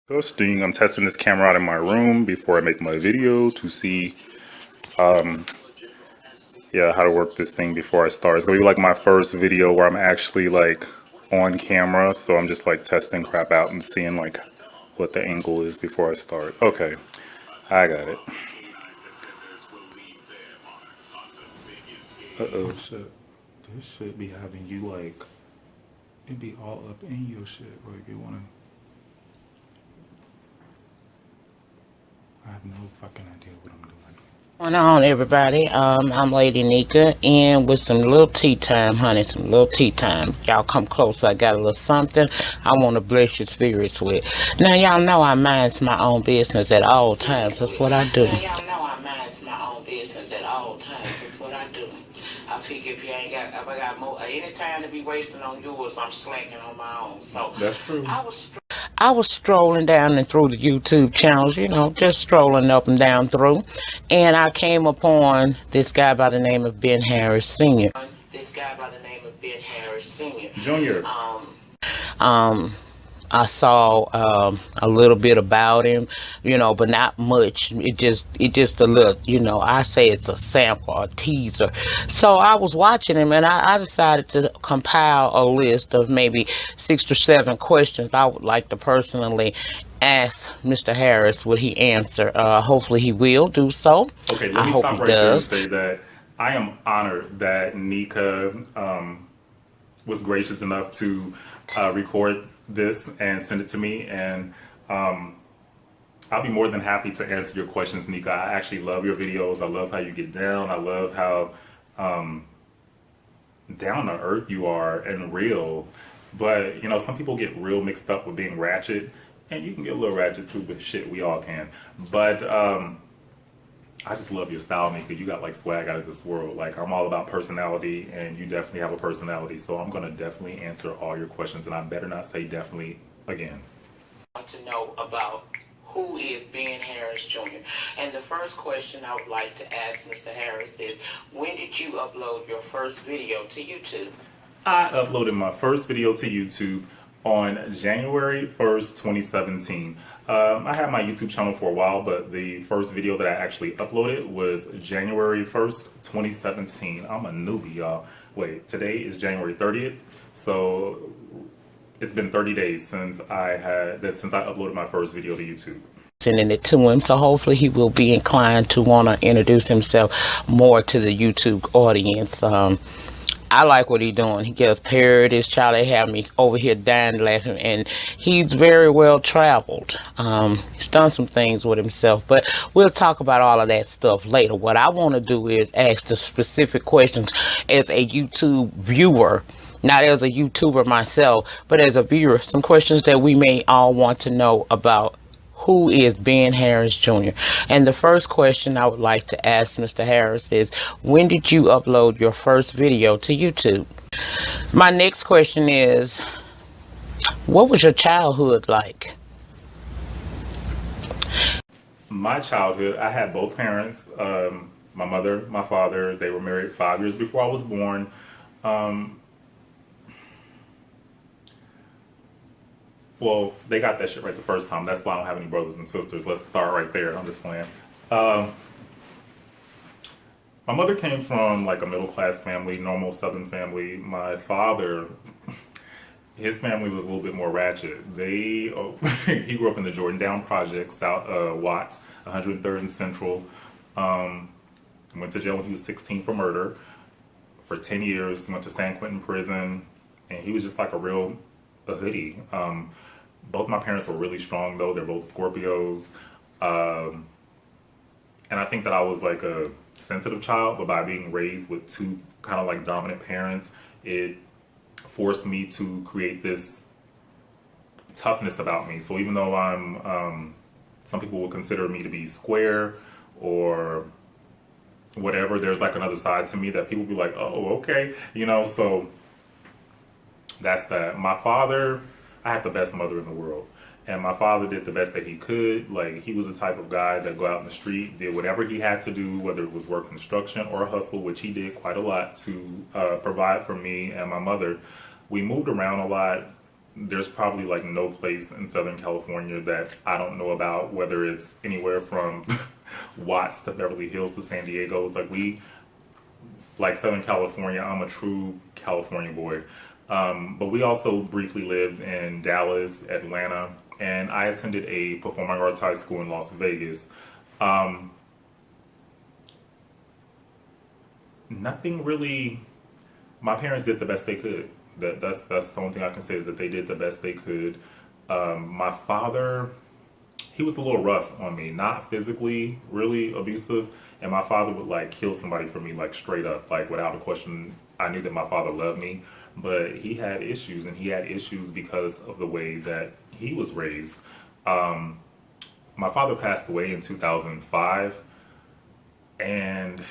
Testing. I'm testing this camera out in my room before I make my video to see, yeah, how to work this thing before I start. It's gonna be like my first video where I'm actually like on camera, so I'm just like testing crap out and seeing like what the angle is before I start. Okay, I got it. Uh-oh. This shit be having you like, it be all up in your shit. Like you wanna, I have no fucking idea what I'm doing. What's going on, everybody? I'm Lady Nyca, and with some little tea time, honey, some little tea time. Y'all come close. I got a little something I want to bless your spirits with. Now, y'all know I mind my own business at all times. That's what I do. I figure if I got more, any time to be wasting on yours, I'm slacking on my own. So That's true. I was strolling down and through the YouTube channels, just strolling up and down through, and I came upon this guy by the name of Ben Harris Sr. Junior. I saw a little bit about him, but not much. It just a little, I say it's a sample, a teaser. So I was watching him, and I decided to compile a list of maybe 6 or 7 questions I would like to personally ask Mr. Harris. Would he answer? Hopefully he will do so. Okay, let me stop right there and say that I am honored that Nyca was gracious enough to record this and send it to me, and I'll be more than happy to answer your questions, Nyca. I actually love your videos. I love how you get down. I love how down to earth you are and real. But some people get real mixed up with being ratchet, and you can get a little ratchet too, but shit, we all can. But I just love your style, Nyca. You got like swag out of this world. Like, I'm all about personality, and you definitely have a personality. So I'm gonna definitely answer all your questions, and I better not say definitely again. I want to know about who is Ben Harris Jr. And the first question I would like to ask Mr. Harris is, when did you upload your first video to YouTube? I uploaded my first video to YouTube on January 1st, 2017. I had my YouTube channel for a while, but the first video that I actually uploaded was January 1st, 2017. I'm a newbie, y'all. Wait, today is January 30th, so it's been 30 days since I uploaded my first video to YouTube. Sending it to him, so hopefully he will be inclined to want to introduce himself more to the YouTube audience. I like what he's doing. He gets parodies. Charlie had me over here dying laughing, and he's very well traveled. He's done some things with himself, but we'll talk about all of that stuff later. What I want to do is ask the specific questions as a YouTube viewer, not as a YouTuber myself, but as a viewer. Some questions that we may all want to know about who is Ben Harris Jr. And the first question I would like to ask Mr. Harris is, when did you upload your first video to YouTube? My next question is, what was your childhood like? My childhood, I had both parents, my mother, my father. They were married 5 years before I was born. Well, they got that shit right the first time. That's why I don't have any brothers and sisters. Let's start right there. I'm just playing. My mother came from like a middle-class family, normal Southern family. My father, his family was a little bit more ratchet. He grew up in the Jordan Down Project, South Watts, 103rd and Central. Went to jail when he was 16 for murder for 10 years. Went to San Quentin prison, and he was just like a hoodie. Both my parents were really strong, though. They're both Scorpios. And I think that I was like a sensitive child, but by being raised with two kind of like dominant parents, it forced me to create this toughness about me. So even though I'm, some people would consider me to be square or whatever, there's like another side to me that people be like, oh, okay. So that's that. My father, I had the best mother in the world, and my father did the best that he could. Like, he was the type of guy that go out in the street, did whatever he had to do, whether it was work construction or hustle, which he did quite a lot to provide for me and my mother. We moved around a lot. there's probably like no place in Southern California that I don't know about, whether it's anywhere from Watts to Beverly Hills to San Diego. It's like Southern California, I'm a true California boy. But we also briefly lived in Dallas, Atlanta, and I attended a performing arts high school in Las Vegas. Nothing really, my parents did the best they could. That's the only thing I can say is that they did the best they could. My father, he was a little rough on me, not physically really abusive, and my father would like kill somebody for me, like straight up, like without a question. I knew that my father loved me, but he had issues, and he had issues because of the way that he was raised. My father passed away in 2005, and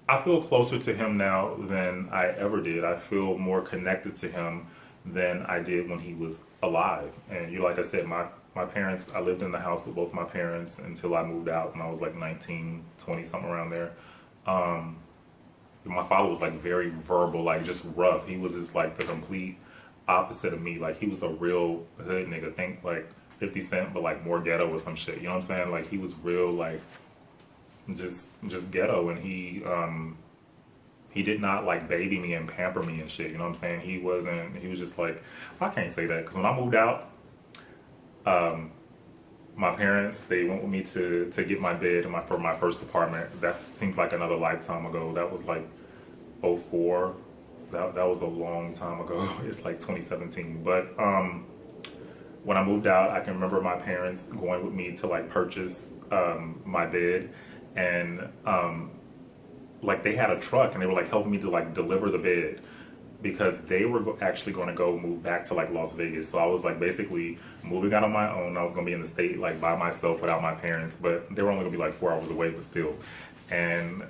I feel closer to him now than I ever did. I feel more connected to him than I did when he was alive. And like I said, my parents, I lived in the house with both my parents until I moved out when I was like 19, 20, something around there. My father was like very verbal, like just rough. He was just like the complete opposite of me. Like he was a real hood nigga. Think like 50 Cent, but like more ghetto or some shit. You know what I'm saying? Like he was real like just ghetto, and he did not like baby me and pamper me and shit. You know what I'm saying? He was just like, I can't say that because when I moved out, my parents, they went with me to get my bed for my first apartment. That seems like another lifetime ago. That was like '04. That was a long time ago. It's like 2017. But when I moved out, I can remember my parents going with me to like purchase my bed, and like they had a truck and they were like helping me to like deliver the bed because they were actually going to go move back to like Las Vegas. So I was like basically moving out on my own. I was going to be in the state like by myself without my parents, but they were only going to be like 4 hours away, but still. And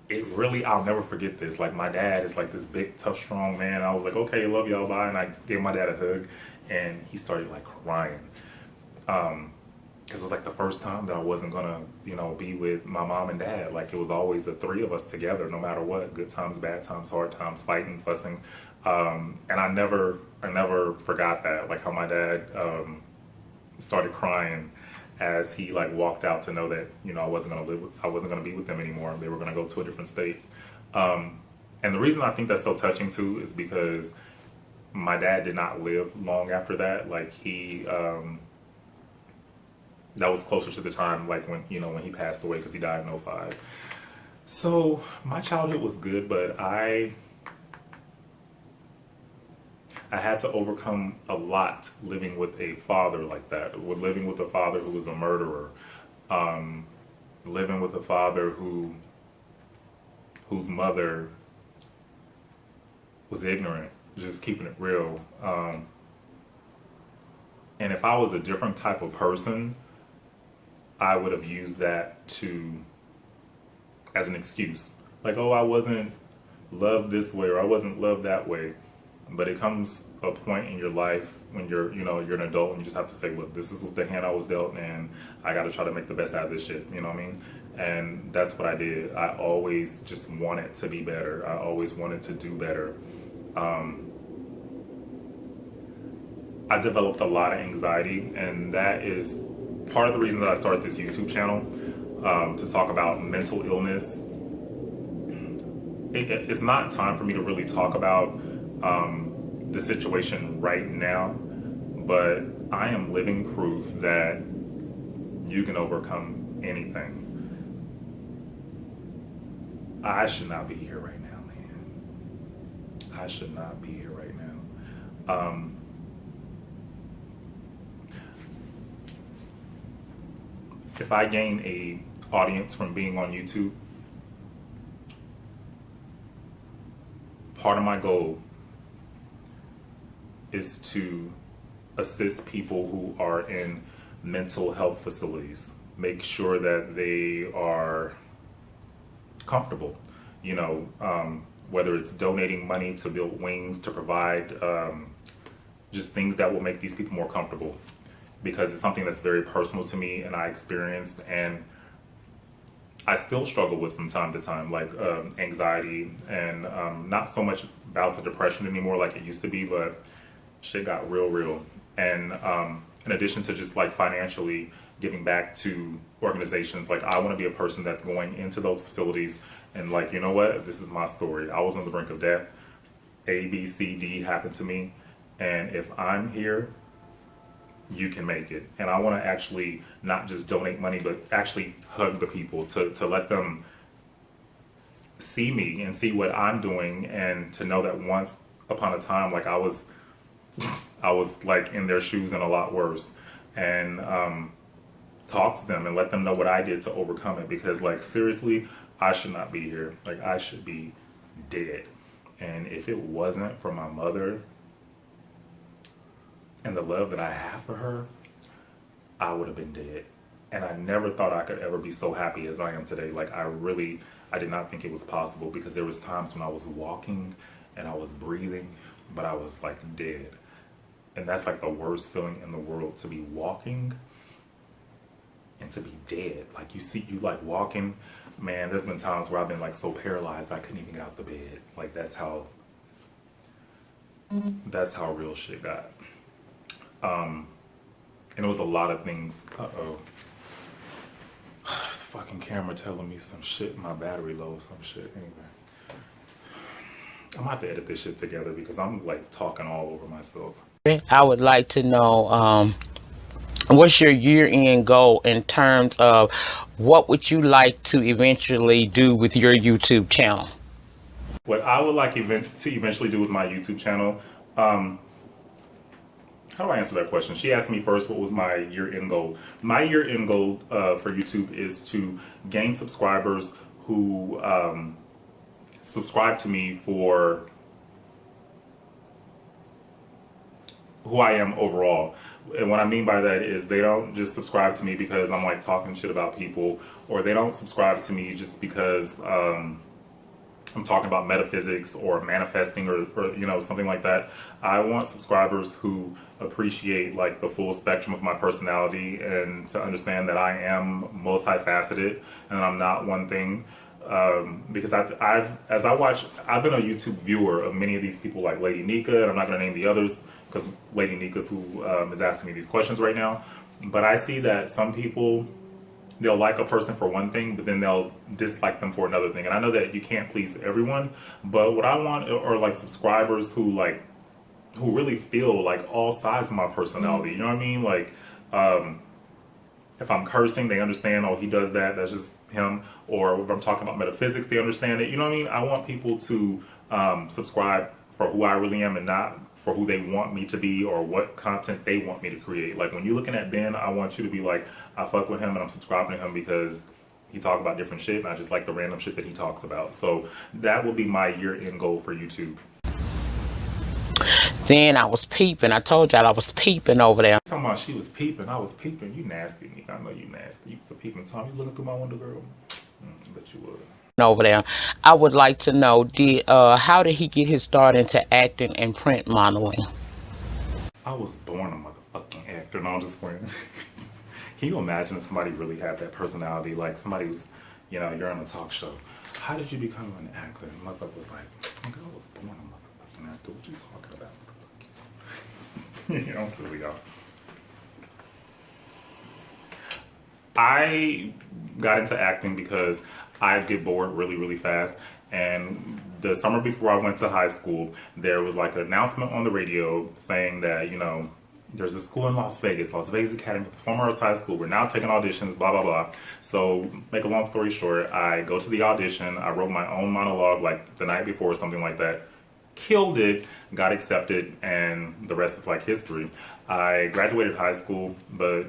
it really, I'll never forget this. Like my dad is like this big, tough, strong man. I was like, okay, love y'all, bye. And I gave my dad a hug, and he started like crying. Because it was like the first time that I wasn't gonna, be with my mom and dad. Like it was always the three of us together, no matter what. Good times, bad times, hard times, fighting, fussing. And I never forgot that. Like how my dad started crying as he like walked out to know that I wasn't gonna be with them anymore. They were gonna go to a different state. And the reason I think that's so touching too is because my dad did not live long after that. Like he. That was closer to the time like when he passed away because he died in '05. So my childhood was good, but I had to overcome a lot living with a father like that. Living with a father who was a murderer, living with a father whose mother was ignorant. Just keeping it real. And if I was a different type of person, I would have used that as an excuse. Like, oh, I wasn't loved this way or I wasn't loved that way. But it comes a point in your life when you're an adult and you just have to say, look, this is the hand I was dealt and I got to try to make the best out of this shit. You know what I mean? And that's what I did. I always just wanted to be better. I always wanted to do better. I developed a lot of anxiety, and that is part of the reason that I started this YouTube channel, to talk about mental illness. It's not time for me to really talk about the situation right now, but I am living proof that you can overcome anything. I should not be here right now, man. I should not be here right now. If I gain a audience from being on YouTube, part of my goal is to assist people who are in mental health facilities, make sure that they are comfortable, whether it's donating money to build wings, to provide just things that will make these people more comfortable. Because it's something that's very personal to me and I experienced, and I still struggle with from time to time, like anxiety and not so much bouts of depression anymore like it used to be, but shit got real. And in addition to just like financially giving back to organizations, like I want to be a person that's going into those facilities and like, you know what, this is my story. I was on the brink of death. A, B, C, D happened to me. And if I'm here, you can make it. And I want to actually not just donate money, but actually hug the people to let them see me and see what I'm doing, and to know that once upon a time, like I was like in their shoes and a lot worse, and talk to them and let them know what I did to overcome it. Because like seriously, I should not be here. Like I should be dead. And if it wasn't for my mother and the love that I have for her, I would have been dead. And I never thought I could ever be so happy as I am today. Like I did not think it was possible, because there was times when I was walking and I was breathing, but I was like dead. And that's like the worst feeling in the world, to be walking and to be dead. Like you like walking, man, there's been times where I've been like so paralyzed I couldn't even get out the bed. Like that's how real shit got. And it was a lot of things. This fucking camera telling me some shit, my battery low or some shit. Anyway, I'm gonna have to edit this shit together because I'm like talking all over myself. I would like to know, what's your year-end goal in terms of what would you like to eventually do with your YouTube channel? What I would like to eventually do with my YouTube channel, how do I answer that question? She asked me first what was my year-end goal. My year-end goal for YouTube is to gain subscribers who subscribe to me for who I am overall. And what I mean by that is they don't just subscribe to me because I'm like talking shit about people, or they don't subscribe to me just because I'm talking about metaphysics or manifesting or you know, something like that. I want subscribers who appreciate like the full spectrum of my personality, and to understand that I am multifaceted and I'm not one thing. Because I've been a YouTube viewer of many of these people, like Lady Nyca, and I'm not going to name the others because Lady Nyca's who is asking me these questions right now. But I see that some people, they'll like a person for one thing, but then they'll dislike them for another thing. And I know that you can't please everyone, but what I want are like subscribers who really feel like all sides of my personality. You know what I mean? Like, if I'm cursing, they understand, oh, he does that, that's just him. Or if I'm talking about metaphysics, they understand it. You know what I mean? I want people to subscribe for who I really am, and not for who they want me to be or what content they want me to create. Like when you're looking at Ben, I want you to be like, I fuck with him and I'm subscribing to him because he talks about different shit and I just like the random shit that he talks about. So that will be my year-end goal for YouTube. Then I was peeping. I told y'all I was peeping over there. Talking about she was peeping, I was peeping. You nasty, Nyca. I know you nasty. You was a peeping Tom. You looking through my window, girl? Bet you would. Over there, I would like to know, how did he get his start into acting and print modeling? I was born a motherfucking actor. No, I'm just playing. Can you imagine if somebody really had that personality? Like somebody was, you know, you're on a talk show. How did you become an actor? And the motherfucker was like, nigga, I was born a motherfucking actor. What you talking about? You know, silly y'all. I got into acting because I get bored really, really fast. And the summer before I went to high school, there was like an announcement on the radio saying that, you know, there's a school in Las Vegas Academy of Performing Arts High School. We're now taking auditions, blah, blah, blah. So make a long story short, I go to the audition. I wrote my own monologue like the night before or something like that. Killed it, got accepted, and the rest is like history. I graduated high school, but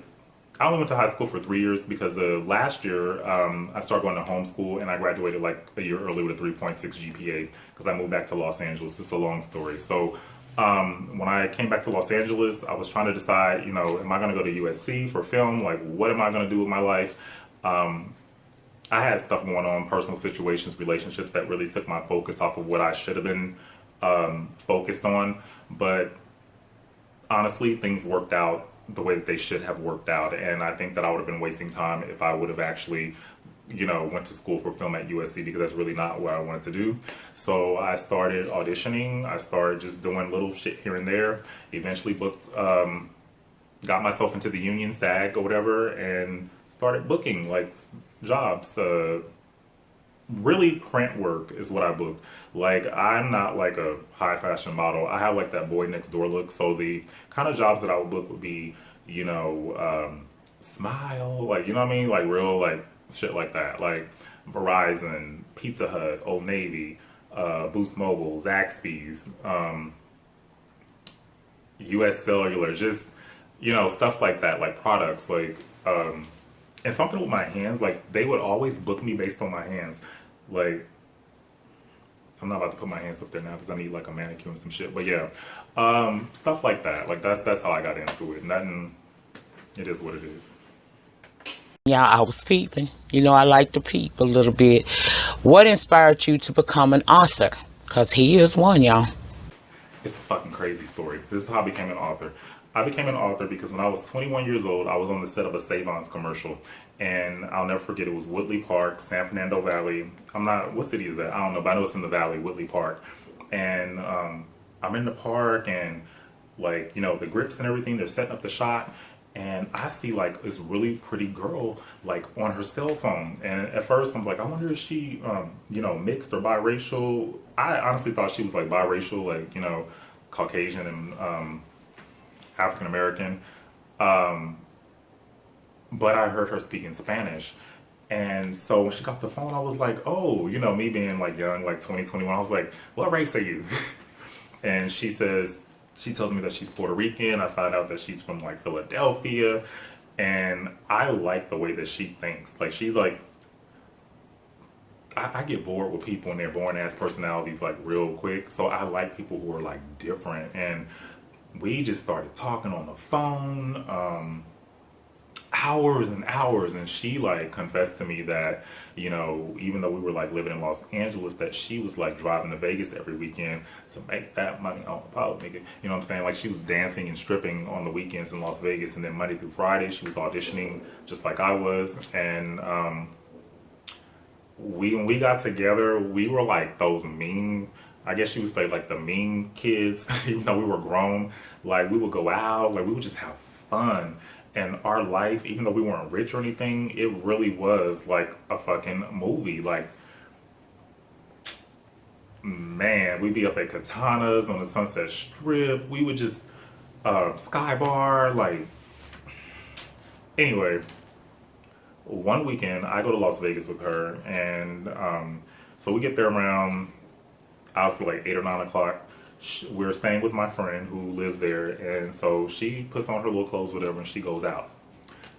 I only went to high school for 3 years because the last year I started going to homeschool, and I graduated like a year early with a 3.6 GPA because I moved back to Los Angeles. It's a long story. So when I came back to Los Angeles, I was trying to decide, you know, am I going to go to USC for film? Like, what am I going to do with my life? I had stuff going on, personal situations, relationships that really took my focus off of what I should have been focused on. But honestly, things worked out the way that they should have worked out, and I think that I would have been wasting time if I would have actually went to school for film at USC because that's really not what I wanted to do. So I started auditioning. I started just doing little shit here and there. Eventually booked, got myself into the union SAG or whatever, and started booking like jobs. Really print work is what I booked. Like, I'm not like a high fashion model. I have like that boy next door look. So the kind of jobs that I would book would be, Smile, like, you know what I mean? Like real, like shit like that. Like Verizon, Pizza Hut, Old Navy, Boost Mobile, Zaxby's, US Cellular, just, stuff like that, like products, like, and something with my hands, like they would always book me based on my hands. Like, I'm not about to put my hands up there now because I need like a manicure and some shit. But yeah, stuff like that. Like that's how I got into it. Nothing. It is what it is. Yeah, I was peeping. I like to peep a little bit. What inspired you to become an author? Because he is one, y'all. It's a fucking crazy story. This is how I became an author. I became an author because when I was 21 years old, I was on the set of a Savon's commercial. And I'll never forget, it was Woodley Park, San Fernando Valley. What city is that? I don't know, but I know it's in the valley, Woodley Park. And I'm in the park and like, the grips and everything, they're setting up the shot. And I see like this really pretty girl like on her cell phone. And at first I'm like, I wonder if she, mixed or biracial. I honestly thought she was like biracial, like, Caucasian and African American. But I heard her speaking Spanish. And so when she got the phone, I was like, oh, me being like young, like 20, 21, I was like, what race are you? And she tells me that she's Puerto Rican. I find out that she's from like Philadelphia. And I like the way that she thinks. Like, she's like, I get bored with people and their boring ass personalities like real quick. So I like people who are like different. And we just started talking on the phone. Hours and hours, and she like confessed to me that even though we were like living in Los Angeles, that she was like driving to Vegas every weekend to make that money on the pole, nigga. You know what I'm saying? Like, she was dancing and stripping on the weekends in Las Vegas, and then Monday through Friday she was auditioning just like I was. And when we got together, we were like those mean, I guess you would say like the mean kids. Even though we were grown, like we would go out, like we would just have fun. And our life, even though we weren't rich or anything, it really was like a fucking movie. Like, man, we'd be up at Katana's on the Sunset Strip. We would just, Sky Bar, like, anyway. One weekend, I go to Las Vegas with her, and so we get there around, I would say like 8 or 9 o'clock. We're staying with my friend who lives there, and so she puts on her little clothes, whatever, and she goes out.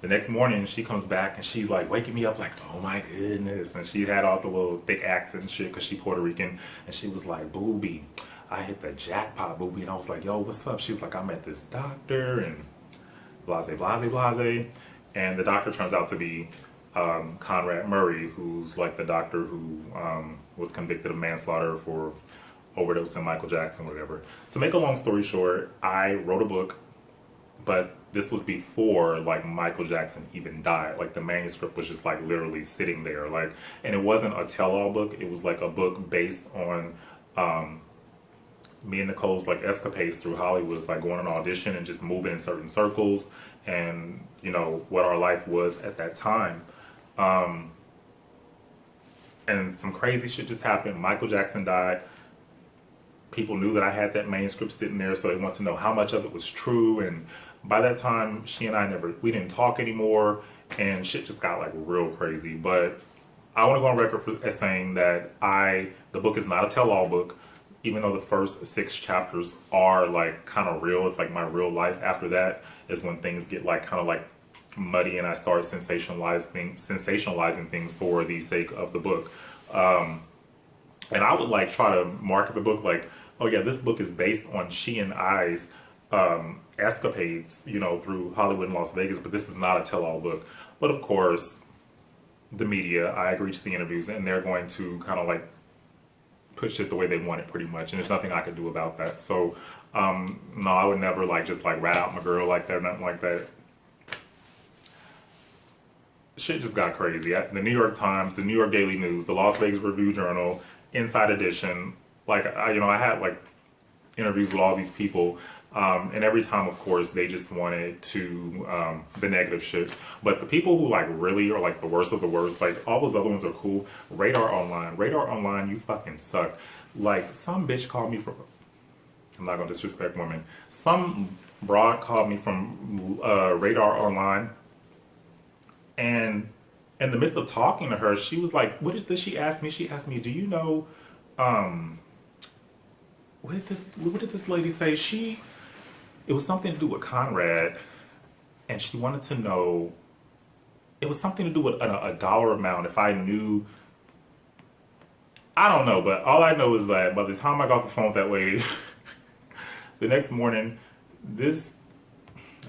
The next morning, she comes back and she's like waking me up like, oh my goodness. And she had all the little thick accent and shit because she's Puerto Rican. And she was like, booby, I hit the jackpot, booby. And I was like, yo, what's up? She was like, I met this doctor and blase, blase, blase. And the doctor turns out to be Conrad Murray, who's like the doctor who was convicted of manslaughter for overdosing Michael Jackson, whatever. To make a long story short, I wrote a book, but this was before like Michael Jackson even died. Like, the manuscript was just like literally sitting there, like, and it wasn't a tell-all book. It was like a book based on me and Nicole's like escapades through Hollywood, like going on audition and just moving in certain circles, and what our life was at that time. And some crazy shit just happened. Michael Jackson died. People knew that I had that manuscript sitting there, so they wanted to know how much of it was true. And by that time, she and I we didn't talk anymore, and shit just got like real crazy. But I want to go on record as saying that the book is not a tell-all book, even though the first 6 chapters are like kind of real. It's like my real life. After that is when things get like kind of like muddy, and I start sensationalizing things for the sake of the book. And I would like try to market the book like, oh yeah, this book is based on she and I's escapades, through Hollywood and Las Vegas, but this is not a tell-all book. But of course, the media, I agree to the interviews, and they're going to kind of like put shit the way they want it pretty much, and there's nothing I could do about that. So, no, I would never like just like rat out my girl like that, nothing like that. shit just got crazy. The New York Times, the New York Daily News, the Las Vegas Review Journal, Inside Edition. Like, I had like interviews with all these people. And every time, of course, they just wanted to, the negative shit. But the people who like really are like the worst of the worst, like all those other ones are cool. Radar Online, you fucking suck. Like some bitch called me from, I'm not gonna disrespect women. Some broad called me from Radar Online. And in the midst of talking to her, she was like, what did she ask me? She asked me, do you know, what did this lady say? It was something to do with Conrad, and she wanted to know, it was something to do with a dollar amount, if I knew, I don't know, but all I know is that by the time I got off the phone with that lady, the next morning, I ain't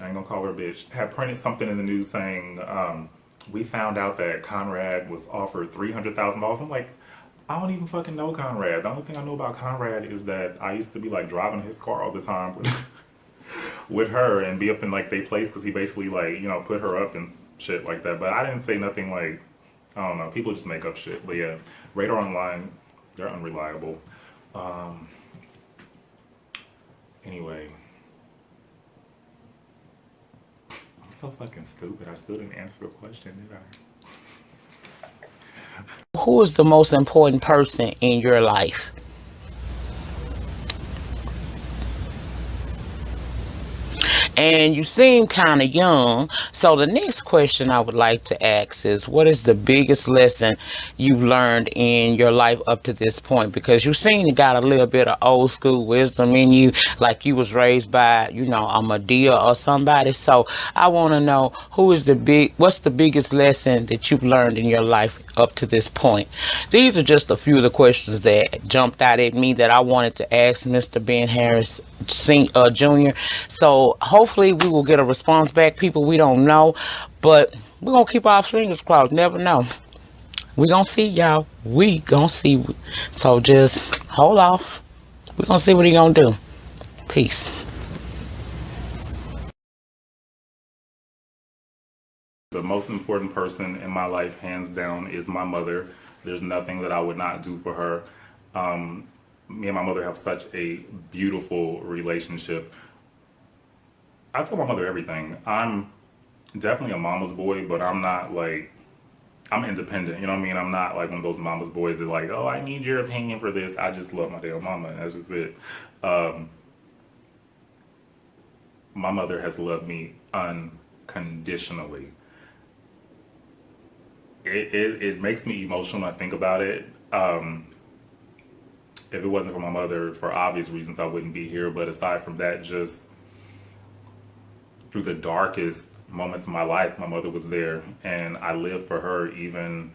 gonna call her a bitch, had printed something in the news saying, we found out that Conrad was offered $300,000. I'm like, I don't even fucking know Conrad. The only thing I know about Conrad is that I used to be like driving his car all the time with her and be up in like they place because he basically like, you know, put her up and shit like that. But I didn't say nothing like, I don't know, people just make up shit. But yeah, Radar Online, they're unreliable. Anyway, I'm so fucking stupid. I still didn't answer the question, did I? Who is the most important person in your life? And you seem kind of young. So the next question I would like to ask is, what is the biggest lesson you've learned in your life up to this point? Because you seem to got a little bit of old school wisdom in you, like you was raised by, you know, a Medea or somebody. So I want to know, what's the biggest lesson that you've learned in your life up to this point? These are just a few of the questions that jumped out at me that I wanted to ask Mr. Ben Harris Jr. So hopefully we will get a response back. People, we don't know, but we're gonna keep our fingers crossed. Never know. We gonna see, y'all. We gonna see. So just hold off. We gonna see what he gonna do. Peace. The most important person in my life, hands down, is my mother. There's nothing that I would not do for her. Me and my mother have such a beautiful relationship. I tell my mother everything. I'm definitely a mama's boy, but I'm not like, I'm independent, you know what I mean? I'm not like one of those mama's boys that like, oh, I need your opinion for this. I just love my damn mama, and that's just it. My mother has loved me unconditionally. It makes me emotional when I think about it. If it wasn't for my mother, for obvious reasons, I wouldn't be here. But aside from that, just through the darkest moments of my life, my mother was there. And I lived for her even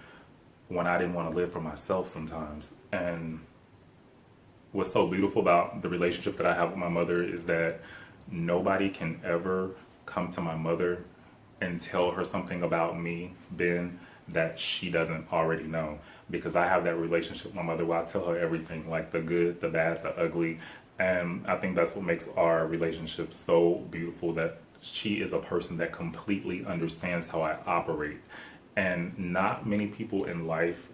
when I didn't want to live for myself sometimes. And what's so beautiful about the relationship that I have with my mother is that nobody can ever come to my mother and tell her something about me, Ben, that she doesn't already know. Because I have that relationship with my mother where I tell her everything, like the good, the bad, the ugly. And I think that's what makes our relationship so beautiful, that she is a person that completely understands how I operate. And not many people in life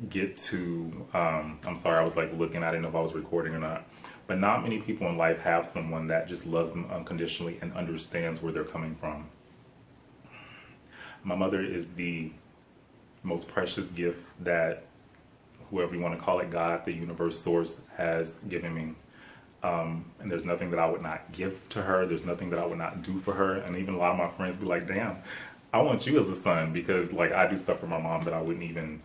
get to, I'm sorry, I was like looking, I didn't know if I was recording or not. But not many people in life have someone that just loves them unconditionally and understands where they're coming from. My mother is the most precious gift that whoever you want to call it, God, the universe, source, has given me. And there's nothing that I would not give to her. There's nothing that I would not do for her. And even a lot of my friends be like, damn, I want you as a son, because like I do stuff for my mom that I wouldn't even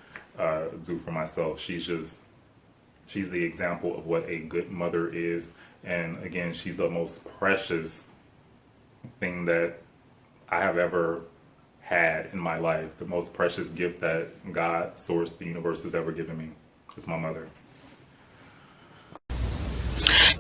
do for myself. She's the example of what a good mother is. And again, she's the most precious thing that I have ever had in my life. The most precious gift that God, source, the universe has ever given me is my mother.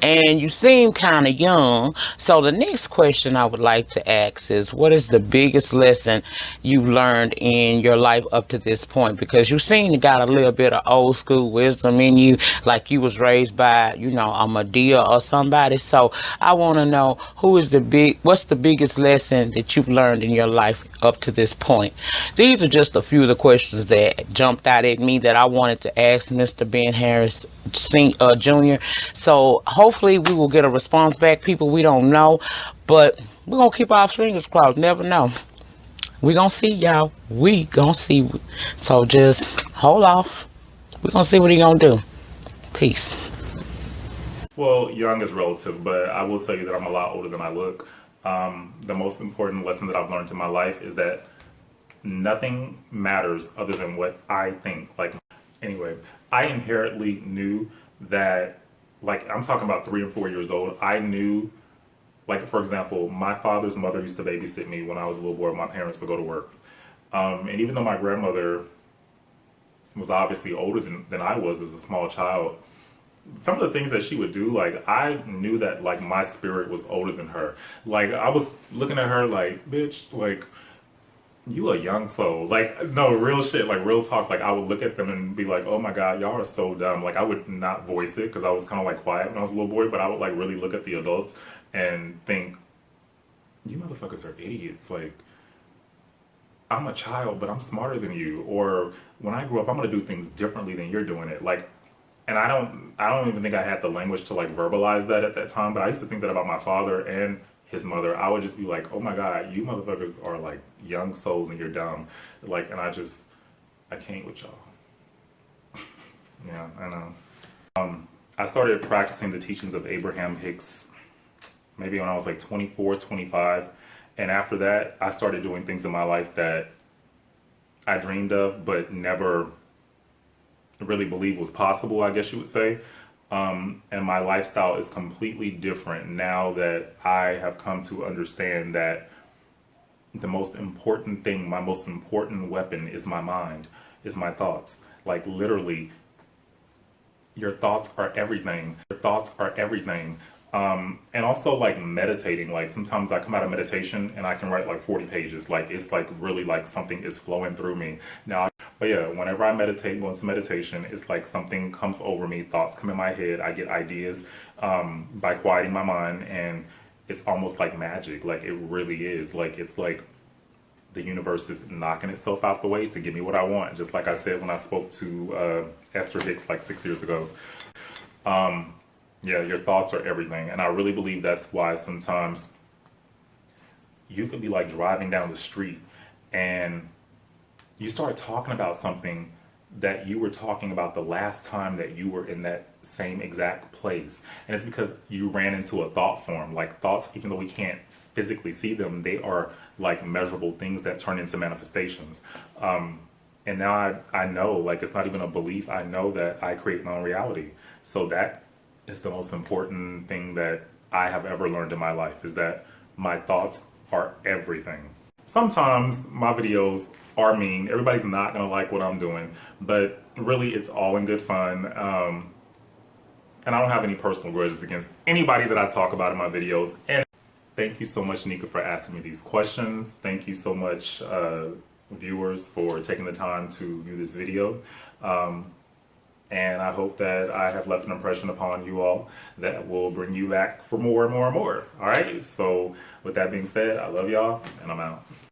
and you seem kind of young. So the next question I would like to ask is, what is the biggest lesson you've learned in your life up to this point? Because you seem to got a little bit of old school wisdom in you, like you was raised by, you know, a Medea or somebody. So I want to know, what's the biggest lesson that you've learned in your life up to this point? These are just a few of the questions that jumped out at me that I wanted to ask Mr. Ben Harris Jr. So hopefully we will get a response back. People, we don't know, but we're going to keep our fingers crossed. Never know. We going to see, y'all. We going to see. So just hold off. We're going to see what he going to do. Peace. Well, young is relative, but I will tell you that I'm a lot older than I look. The most important lesson that I've learned in my life is that nothing matters other than what I think. Like, anyway, I inherently knew that, like, I'm talking about 3 and 4 years old. I knew, like, for example, my father's mother used to babysit me when I was a little boy. My parents would go to work. And even though my grandmother was obviously older than I was as a small child, some of the things that she would do, like, I knew that, like, my spirit was older than her. Like, I was looking at her like, bitch, like, you a young soul. Like, no, real shit, like, real talk. Like, I would look at them and be like, oh my God, y'all are so dumb. Like, I would not voice it because I was kind of, like, quiet when I was a little boy, but I would, like, really look at the adults and think, you motherfuckers are idiots. Like, I'm a child, but I'm smarter than you. Or when I grew up, I'm going to do things differently than you're doing it. Like, and I don't even think I had the language to, like, verbalize that at that time, but I used to think that about my father and his mother. I would just be like, oh my God, you motherfuckers are, like, young souls and you're dumb. Like, and I can't with y'all. Yeah, I know. I started practicing the teachings of Abraham Hicks maybe when I was like 24, 25. And after that, I started doing things in my life that I dreamed of, but never really believed was possible, I guess you would say. And my lifestyle is completely different now that I have come to understand that the most important thing, my most important weapon is my mind, is my thoughts. Like, literally, your thoughts are everything. Your thoughts are everything. And also, like, meditating. Like, sometimes I come out of meditation and I can write like 40 pages. Like, it's like really like something is flowing through me. Now, but yeah, whenever I meditate, go into meditation, it's like something comes over me, thoughts come in my head, I get ideas by quieting my mind, and it's almost like magic. Like, it really is. Like, it's like the universe is knocking itself out the way to give me what I want. Just like I said when I spoke to Esther Hicks like 6 years ago. Yeah, your thoughts are everything. And I really believe that's why sometimes you could be like driving down the street and you start talking about something that you were talking about the last time that you were in that same exact place. And it's because you ran into a thought form. Like, thoughts, even though we can't physically see them, they are like measurable things that turn into manifestations. And now I know, like, it's not even a belief. I know that I create my own reality. So that is the most important thing that I have ever learned in my life, is that my thoughts are everything. Sometimes my videos are mean. Everybody's not going to like what I'm doing, but really it's all in good fun. And I don't have any personal grudges against anybody that I talk about in my videos. And thank you so much, Nyca, for asking me these questions. Thank you so much, viewers, for taking the time to view this video. And I hope that I have left an impression upon you all that will bring you back for more and more and more. All right. So with that being said, I love y'all and I'm out.